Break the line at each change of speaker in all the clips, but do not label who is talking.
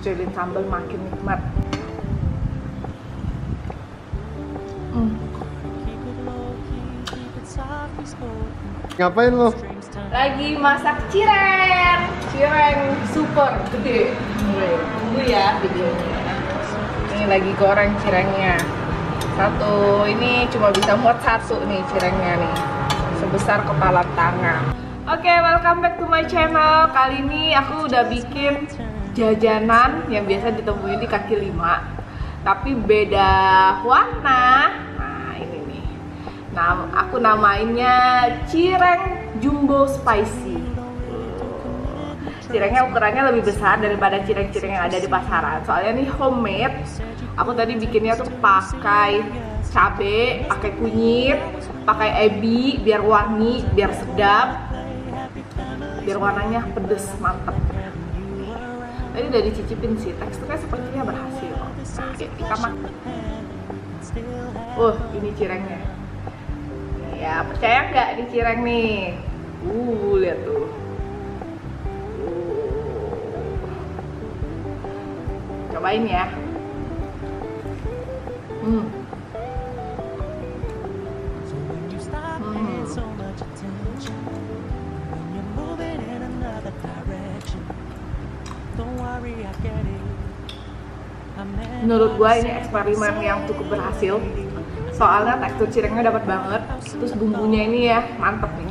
Dicuilin sambal makin nikmat.
Ngapain lo?
Lagi masak cireng super gede. Tunggu ya videonya. Ini lagi goreng cirengnya. Satu ini cuma bisa muat satu nih cirengnya nih, sebesar kepala tangan. Oke, welcome back to my channel. Kali ini aku udah bikin jajanan yang biasa ditemuin di kaki lima, tapi beda warna. Nah ini nih. Nah, aku namainnya cireng jumbo spicy. Cirengnya ukurannya lebih besar daripada cireng-cireng yang ada di pasaran. Soalnya nih homemade. Aku tadi bikinnya tuh pakai cabe, pakai kunyit, pakai ebi biar wangi, biar sedap, biar warnanya pedes mantep. Tadi udah dicicipin sih, teksturnya sepertinya berhasil. Nah, oke, kita makan. Ini cirengnya. Ya, percaya nggak ini cireng nih? Lihat tuh. Cobain ya. Menurut gua ini eksperimen yang cukup berhasil. Soalnya tekstur cirengnya dapat banget, terus bumbunya ini ya mantep nih.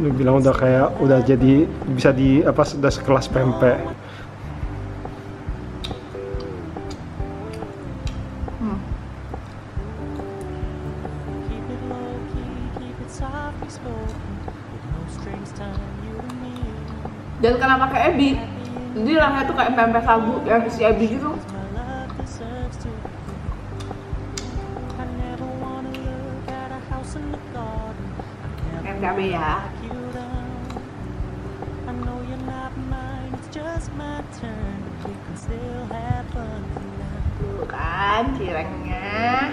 Lu bilang udah jadi bisa di apa, sudah sekelas pempek.
Dan karena pakai ebi, jadi rasanya tuh kayak pempek sagu yang isi ebi gitu. Yang cabe ya. Tuh kan cirengnya.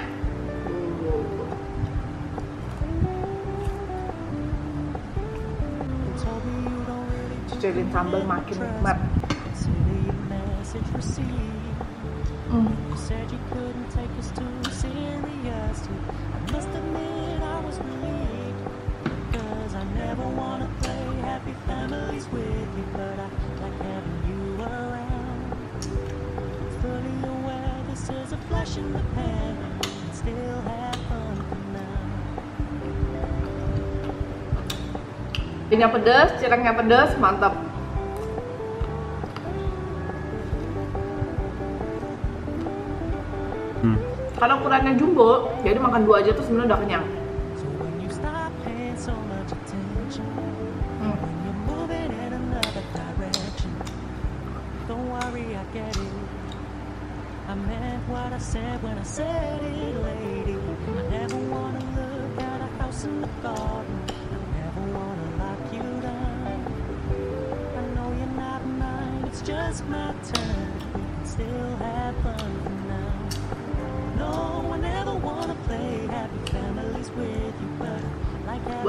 Dicuilin sambal makin nikmat. Ebinya pedas, cirengnya pedas, mantap. Karena ukurannya jumbo, jadi makan dua aja tuh sebenarnya udah kenyang.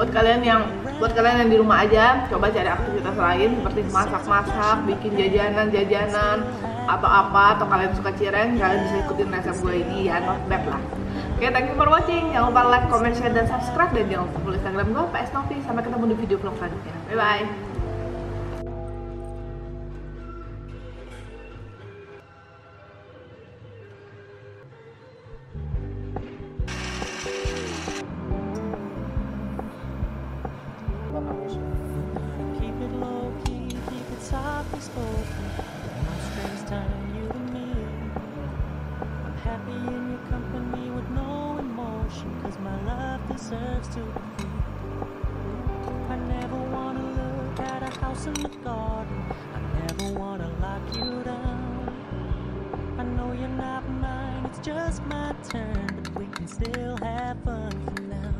Buat kalian yang di rumah aja, coba cari aktivitas lain seperti masak-masak, bikin jajanan atau apa, atau kalian suka cireng, kalian bisa ikutin resep gue ini ya, not bad lah. Oke, thank you for watching. Jangan lupa like, comment, share, dan subscribe, dan jangan lupa follow Instagram gue @psnovi. Sampai ketemu di video vlog selanjutnya. Bye bye.
I never wanna look at a house in the garden. I never wanna lock you down. I know you're not mine, it's just my turn, but we can still have fun for now.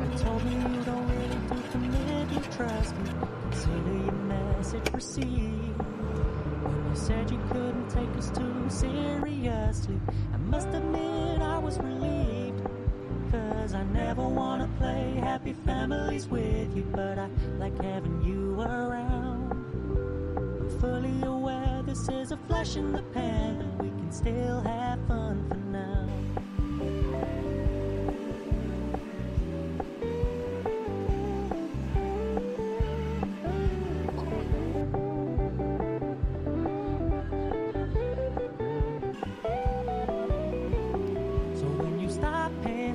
You told me you don't really do commitment, trust me. Consider your message received. When you said you couldn't take us too seriously. I must admit I was relieved, 'cause I never wanna play happy families with you, but I like having you around. I'm fully aware this is a flash in the pan, but we can still have fun for now.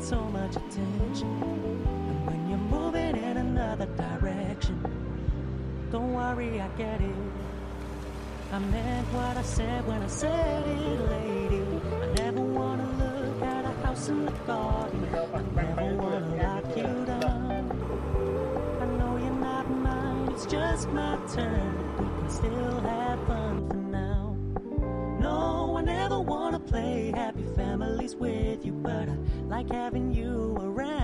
So much attention, and when you're moving in another direction, don't worry, I get it. I meant what I said when I said it, lady. I never wanna look at a house in the garden. I never wanna lock you down. I know you're not mine, it's just my turn. We can still have fun for now. No, I never wanna play happy families with you, but I like having you around.